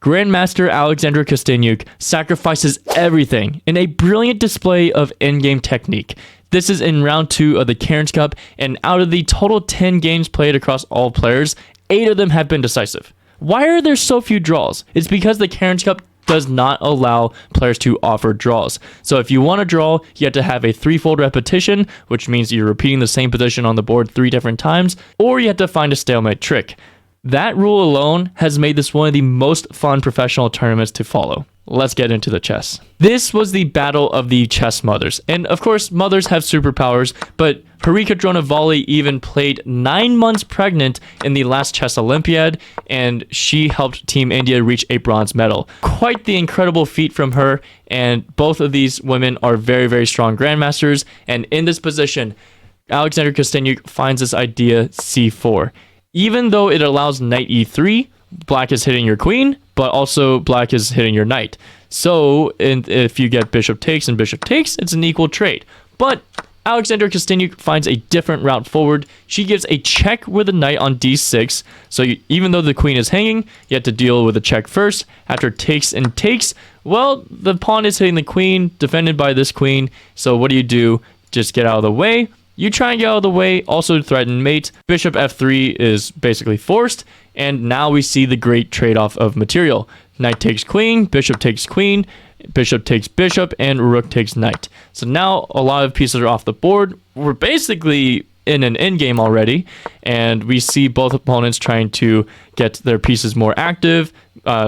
Grandmaster Alexandra Kosteniuk sacrifices everything in a brilliant display of endgame technique. This is in round 2 of the Cairns Cup, and out of the total 10 games played across all players, 8 of them have been decisive. Why are there so few draws? It's because the Cairns Cup does not allow players to offer draws. So if you want to draw, you have to have a 3-fold repetition, which means you're repeating the same position on the board 3 different times, or you have to find a stalemate trick. That rule alone has made this one of the most fun professional tournaments to follow. Let's get into the chess. This was the battle of the chess mothers. And of course, mothers have superpowers, but Harika Dronavalli even played 9 months pregnant in the last chess Olympiad, and she helped Team India reach a bronze medal. Quite the incredible feat from her, and both of these women are very, very strong grandmasters. And in this position, Alexandra Kosteniuk finds this idea c4. Even though it allows knight e3, black is hitting your queen, but also black is hitting your knight. So if you get bishop takes and bishop takes, it's an equal trade. But Alexandra Kosteniuk finds a different route forward. She gives a check with a knight on d6. So even though the queen is hanging, you have to deal with a check first. After takes and takes, well, the pawn is hitting the queen, defended by this queen. So what do? Just get out of the way. You try and get out of the way, also threaten mate. Bishop f3 is basically forced, and now we see the great trade-off of material. Knight takes queen, bishop takes queen, bishop takes bishop, and rook takes knight. So now a lot of pieces are off the board. We're basically in an endgame already, and we see both opponents trying to get their pieces more active,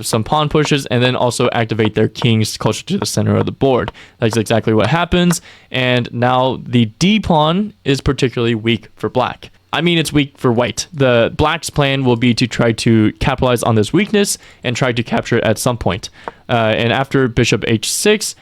some pawn pushes, and then also activate their kings closer to the center of the board. That's exactly what happens, and now the d pawn is particularly weak for black. I mean, it's weak for white. The black's plan will be to try to capitalize on this weakness and try to capture it at some point. And after bishop h6,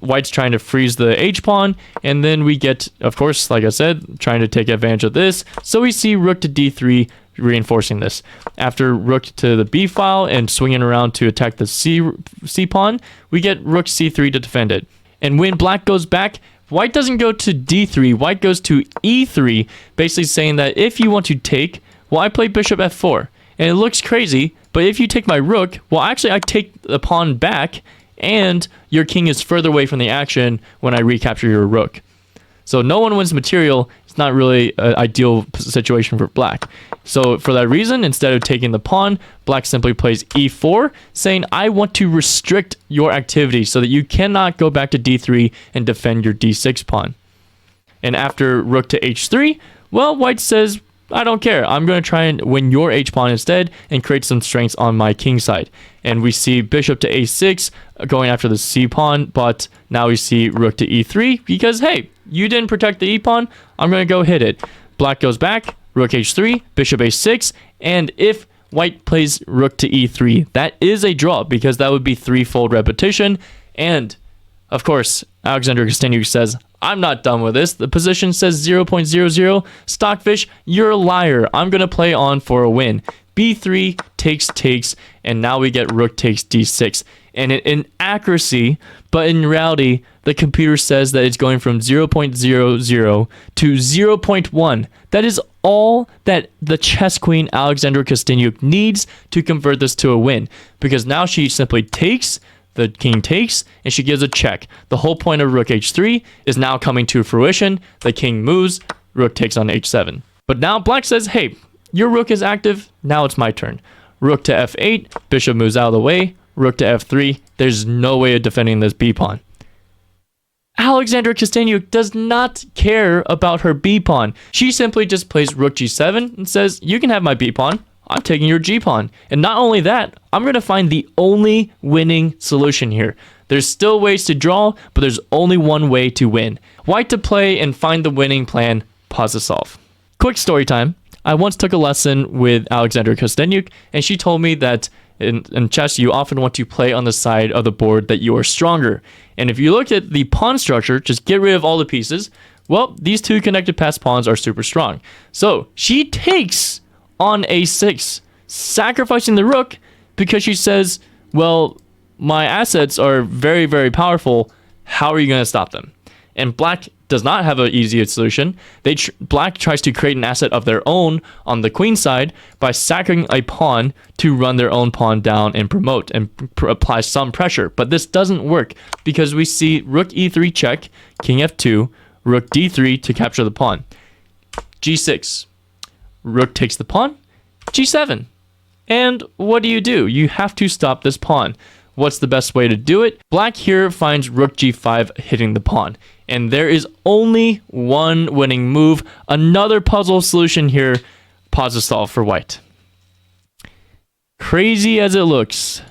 white's trying to freeze the h-pawn, and then we get, of course, like I said, trying to take advantage of this. So we see rook to d3, reinforcing this. After rook to the b file and swinging around to attack the c-pawn, we get rook c3 to defend it. And when black goes back, white doesn't go to d3, white goes to e3, basically saying that if you want to take, well, I play bishop f4. And it looks crazy, but if you take my rook, well, actually, I take the pawn back, and your king is further away from the action when I recapture your rook. So no one wins material. It's not really an ideal situation for black. So for that reason, instead of taking the pawn, black simply plays e4, saying, I want to restrict your activity so that you cannot go back to d3 and defend your d6 pawn. And after rook to h3, well, white says, I don't care. I'm going to try and win your h-pawn instead and create some strengths on my king side. And we see bishop to a6 going after the c-pawn, but now we see rook to e3 because, hey, you didn't protect the e-pawn. I'm going to go hit it. Black goes back, rook h3, bishop a6, and if white plays rook to e3, that is a draw because that would be 3-fold repetition. And, of course, Alexandra Kosteniuk says, I'm not done with this. The position says 0.00. Stockfish, you're a liar. I'm going to play on for a win. b3 takes, and now we get rook takes d6. And in accuracy, but in reality, the computer says that it's going from 0.00 to 0.1. That is all that the chess queen Alexandra Kosteniuk needs to convert this to a win. Because now she simply takes, the king takes, and she gives a check. The whole point of rook h3 is now coming to fruition. The king moves, rook takes on h7. But now black says, hey, your rook is active, now it's my turn. Rook to f8, bishop moves out of the way, rook to f3, there's no way of defending this b-pawn. Alexandra Kosteniuk does not care about her b-pawn. She simply just plays rook g7 and says, you can have my b-pawn. I'm taking your g-pawn. And not only that, I'm going to find the only winning solution here. There's still ways to draw, but there's only one way to win. White to play and find the winning plan, pause to solve. Quick story time. I once took a lesson with Alexandra Kosteniuk, and she told me that in chess, you often want to play on the side of the board that you are stronger. And if you look at the pawn structure, just get rid of all the pieces, well, these two connected pass pawns are super strong. So she takes on a6, sacrificing the rook because she says, well, my assets are very, very powerful. How are you going to stop them? and black does not have an easy solution. Black tries to create an asset of their own on the queen side by sacking a pawn to run their own pawn down and promote and apply some pressure. But this doesn't work because we see rook e3 check, king f2, rook d3 to capture the pawn. g6, rook takes the pawn, g7. And what do? You have to stop this pawn. What's the best way to do it? Black here finds rook g5 hitting the pawn. And there is only one winning move. Another puzzle solution here. Pause solve for white. Crazy as it looks.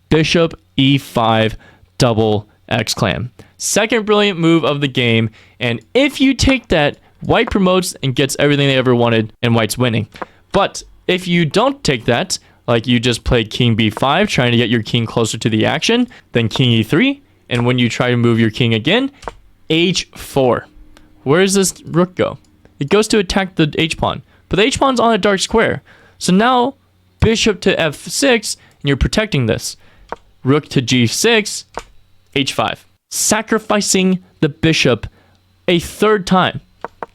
Bishop e5 double exclam. Second brilliant move of the game. And if you take that, white promotes and gets everything they ever wanted, and white's winning. But if you don't take that, like you just play king b5, trying to get your king closer to the action, then king e3, and when you try to move your king again, h4. Where does this rook go? It goes to attack the h-pawn, but the h-pawn's on a dark square. So now, bishop to f6, and you're protecting this. Rook to g6, h5. Sacrificing the bishop a third time.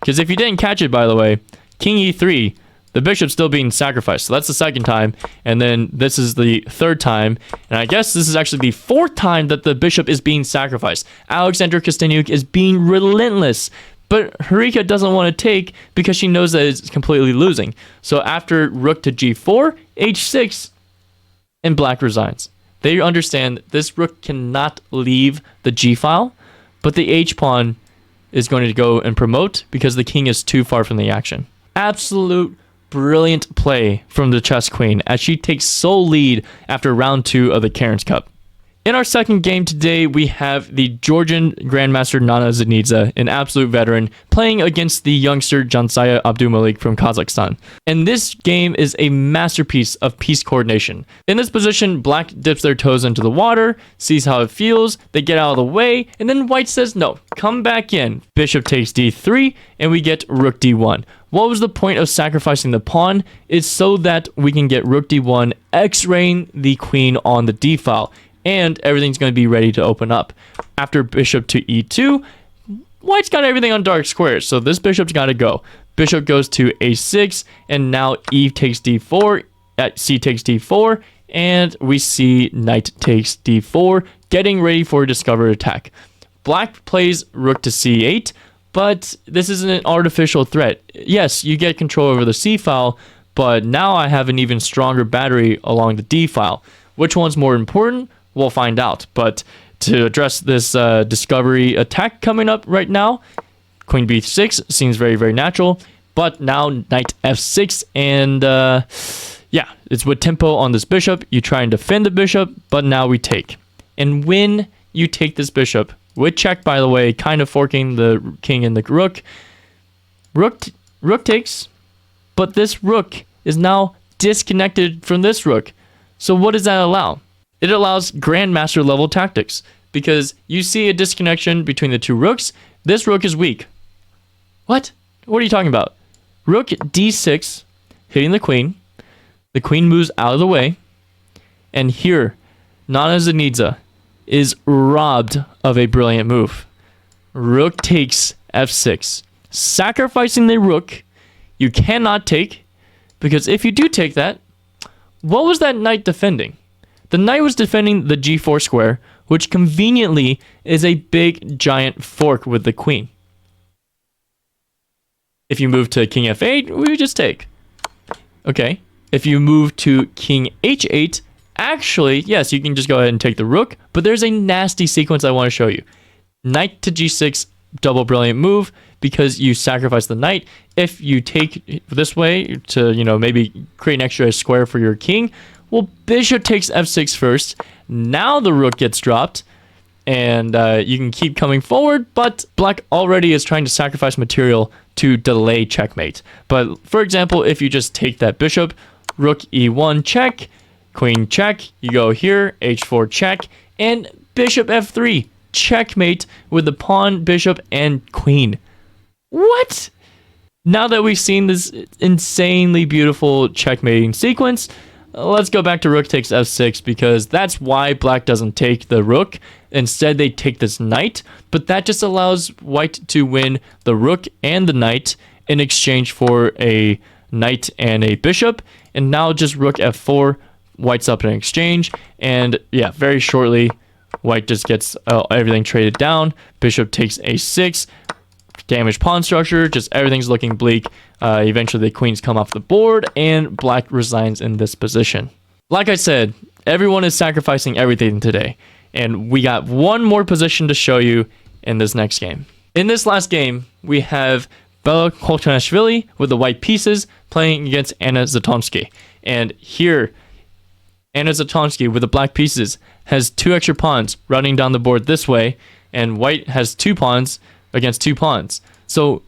Because if you didn't catch it, by the way, king e3, the bishop's still being sacrificed. So that's the second time. And then this is the third time. And I guess this is actually the fourth time that the bishop is being sacrificed. Alexandra Kosteniuk is being relentless. But Harika doesn't want to take because she knows that it's completely losing. So after rook to g4, h6, and black resigns. They understand this rook cannot leave the g-file, but the h-pawn is going to go and promote because the king is too far from the action. Absolute brilliant play from the chess queen as she takes sole lead after round 2 of the Cairns Cup. In our second game today, we have the Georgian Grandmaster Nana Dzagnidze, an absolute veteran, playing against the youngster Zhansaya Abdumalik from Kazakhstan. And this game is a masterpiece of piece coordination. In this position, black dips their toes into the water, sees how it feels, they get out of the way, and then white says, no, come back in. Bishop takes d3, and we get rook d1. What was the point of sacrificing the pawn? It's so that we can get rook d1, x-raying the queen on the d-file. And everything's going to be ready to open up. After bishop to e2, white's got everything on dark squares, so this bishop's got to go. Bishop goes to a6, and now e takes d4, c takes d4, and we see knight takes d4, getting ready for a discovered attack. Black plays rook to c8, but this isn't an artificial threat. Yes, you get control over the c file, but now I have an even stronger battery along the d file. Which one's more important? We'll find out. But to address this discovery attack coming up right now, queen b6 seems very, very natural. But now knight f6, and yeah, it's with tempo on this bishop. You try and defend the bishop, but now we take. And when you take this bishop, with check, by the way, kind of forking the king and the rook, rook takes, but this rook is now disconnected from this rook. So what does that allow? It allows grandmaster level tactics because you see a disconnection between the two rooks. This rook is weak. What? What are you talking about? Rook d6 hitting the queen. The queen moves out of the way. And here, Nana Dzagnidze is robbed of a brilliant move. Rook takes f6. Sacrificing the rook, you cannot take, because if you do take that, what was that knight defending? The knight was defending the g4 square, which conveniently is a big giant fork with the queen. If you move to king f8, we would just take. Okay. If you move to king h8, actually, yes, you can just go ahead and take the rook, but there's a nasty sequence I want to show you. Knight to g6, double brilliant move, because you sacrifice the knight. If you take this way to, maybe create an extra square for your king, well, bishop takes f6 first. Now the rook gets dropped, and you can keep coming forward, but black already is trying to sacrifice material to delay checkmate. But for example, if you just take that bishop, rook e1 check, queen check, you go here, h4 check, and bishop f3 checkmate with the pawn, bishop, and queen. What? Now that we've seen this insanely beautiful checkmating sequence, let's go back to rook takes f6 because that's why black doesn't take the rook. Instead, they take this knight, but that just allows white to win the rook and the knight in exchange for a knight and a bishop. And now just rook f4, white's up in exchange. And yeah, very shortly, white just gets everything traded down. Bishop takes a6, damaged pawn structure, just everything's looking bleak. Eventually the queens come off the board and black resigns in this position. Like I said, everyone is sacrificing everything today. And we got one more position to show you in this next game. In this last game, we have Bella Khotenashvili with the white pieces playing against Anna Zatonskih. And here, Anna Zatonskih with the black pieces has 2 extra pawns running down the board this way, and white has 2 pawns against 2 pawns. So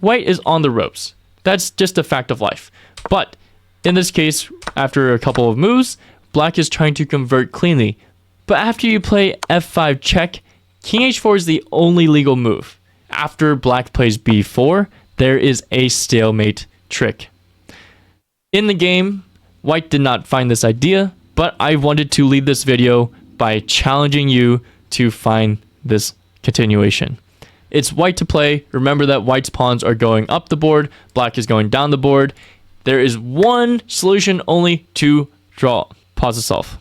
white is on the ropes. That's just a fact of life. But in this case, after a couple of moves, black is trying to convert cleanly. But after you play f5 check, king h4 is the only legal move. After black plays b4, there is a stalemate trick. In the game, white did not find this idea, but I wanted to lead this video by challenging you to find this continuation. It's white to play. Remember that white's pawns are going up the board, black is going down the board. There is one solution only to draw. Pause to solve.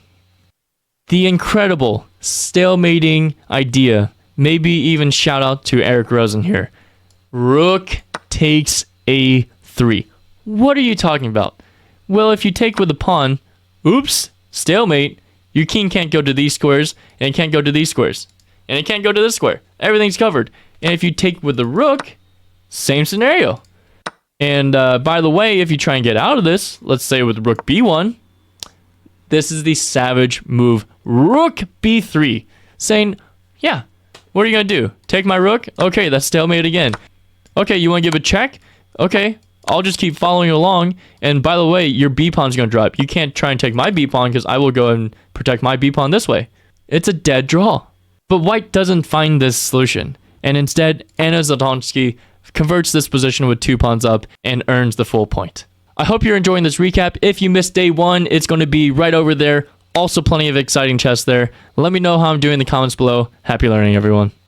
The incredible stalemating idea, maybe even shout out to Eric Rosen here. Rook takes a3. What are you talking about? Well, if you take with a pawn, oops, stalemate, your king can't go to these squares, and it can't go to these squares, and it can't go to this square. Everything's covered. And if you take with the rook, same scenario. And by the way, if you try and get out of this, let's say with rook b1, this is the savage move, rook b3, saying, yeah, what are you going to do? Take my rook? Okay, that's stalemate again. Okay, you want to give a check? Okay, I'll just keep following along. And by the way, your b pawn's going to drop. You can't try and take my b pawn because I will go and protect my b pawn this way. It's a dead draw. But white doesn't find this solution. And instead, Anna Zatonskih converts this position with 2 pawns up and earns the full point. I hope you're enjoying this recap. If you missed day 1, it's going to be right over there. Also plenty of exciting chess there. Let me know how I'm doing in the comments below. Happy learning, everyone.